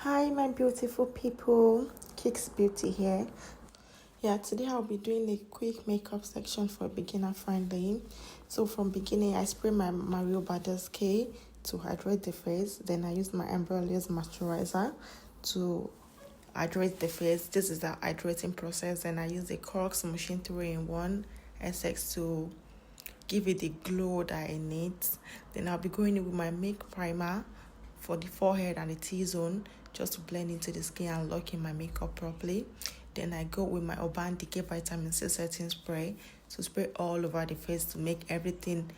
Hi my beautiful people, Kicks Beauty here. Today I'll be doing a quick makeup section for beginner friendly. So from beginning, I spray my Badescu to hydrate the face. Then I use my Embryolise moisturizer to hydrate the face. This is the hydrating process. Then I use the Corks Machine 3-in-1 SX to give it the glow that I need. Then I'll be going in with my make primer for the forehead and the T-zone just to blend into the skin and lock in my makeup properly. Then I go with my Decay Vitamin C setting spray to spray all over the face to make everything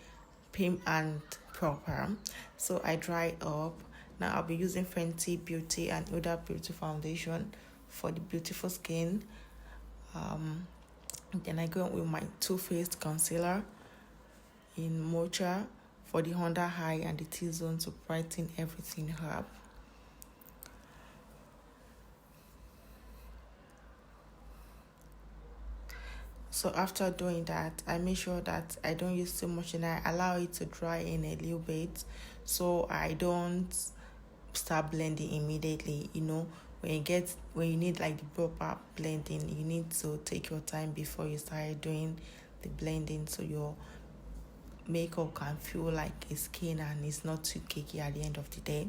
pink and proper. So I dry up. Now I'll be using Fenty Beauty and Huda Beauty foundation for the beautiful skin. Then I go with my Too Faced concealer in Mocha for the under eye and the T-zone to brighten everything up. So after doing that, I make sure that I don't use too much and I allow it to dry in a little bit, so I don't start blending immediately. When you need like the proper blending, you need to take your time before you start doing the blending, so your makeup can feel like a skin and it's not too cakey at the end of the day.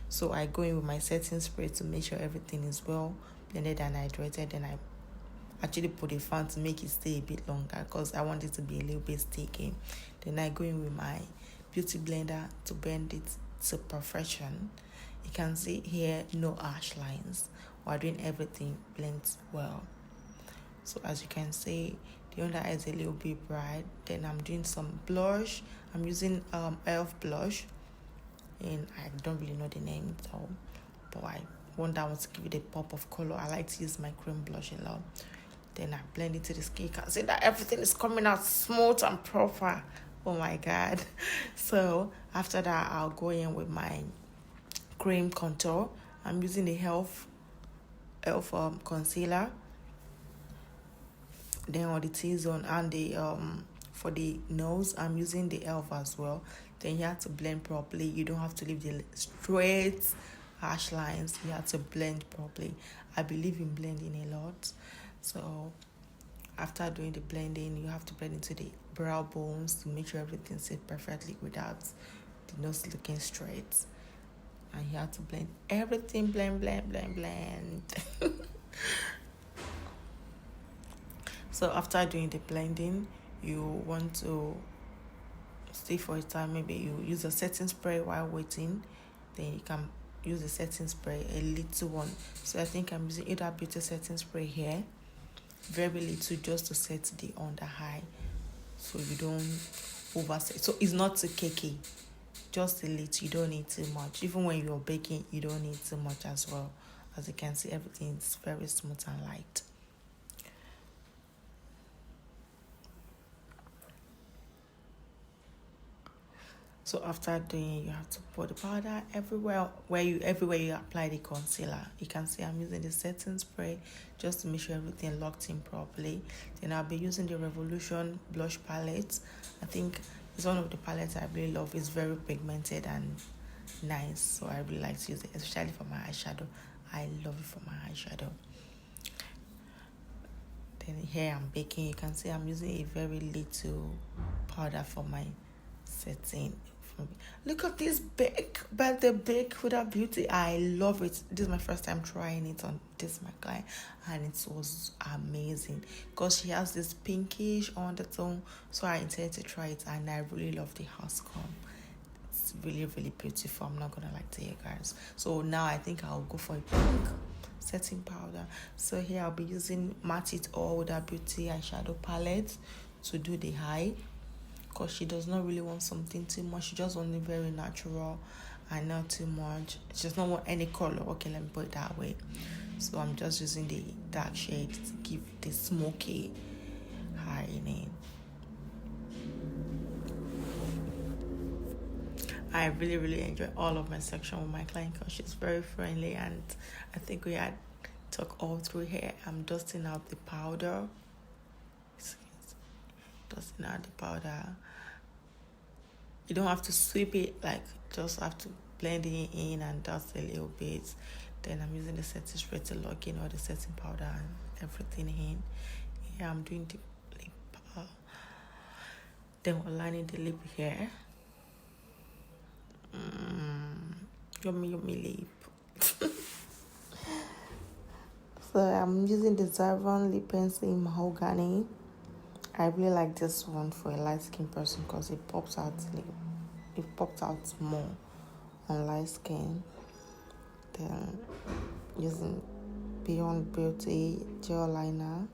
So I go in with my setting spray to make sure everything is well blended and hydrated. And I actually put a fan to make it stay a bit longer because I want it to be a little bit sticky. Then I go in with my beauty blender to blend it to perfection. You can see here no harsh lines. While doing everything blends well. So as you can see, the under eye is a little bit bright. Then I'm doing some blush. I'm using elf blush, and I don't really know the name though, but I want that one to give it a pop of color. I like to use my cream blush a lot. Then I blend it to the skin. You can see that everything is coming out smooth and proper. Oh my god. So after that, I'll go in with my cream contour. I'm using the elf concealer. Then on the T-zone and the for the nose, I'm using the elf as well. Then you have to blend properly. You don't have to leave the straight harsh lines. You have to blend properly. I believe in blending a lot. So after doing the blending, you have to blend into the brow bones to make sure everything sits perfectly without the nose looking straight. And you have to blend everything, blend. So after doing the blending, you want to stay for a time. Maybe you use a setting spray while waiting. Then you can use a setting spray, a little one. So I think I'm using Huda Beauty setting spray here. Very little, just to set the under eye, so you don't overset. So it's not too cakey, just a little. You don't need too much. Even when you're baking, you don't need too much as well. As you can see, everything is very smooth and light. So after doing, you have to put the powder everywhere you apply the concealer. You can see I'm using the setting spray just to make sure everything locked in properly. Then I'll be using the Revolution blush palette. I think it's one of the palettes I really love. It's very pigmented and nice, so I really like to use it, especially for my eyeshadow. I love it for my eyeshadow. Then here I'm baking. You can see I'm using a very little powder for my setting. Look at this big Huda Beauty. I love it. This is my first time trying it on this my client, and it was amazing because she has this pinkish undertone. So I intended to try it, and I really love the outcome. It's really, really beautiful. I'm not gonna lie to you guys. So now I think I'll go for a pink setting powder. So here I'll be using Matte It All Huda Beauty eyeshadow palette to do the eye, because she does not really want something too much. She just wants it very natural and not too much. She does not want any color. Okay, let me put it that way. So I'm just using the dark shades to give the smoky eye in. I really, really enjoy all of my section with my client because she's very friendly, and I think we had talk all through here. I'm dusting out the powder. You don't have to sweep it, like just have to blending it in and dust a little bit. Then I'm using the setting spray to lock in all the setting powder and everything in. Here I'm doing the lip. Then we're lining the lip here. Yummy lip. So I'm using the Zayn lip pencil in mahogany. I really like this one for a light skin person because it pops out more on light skin. Then using BeyondBeauty gel liner.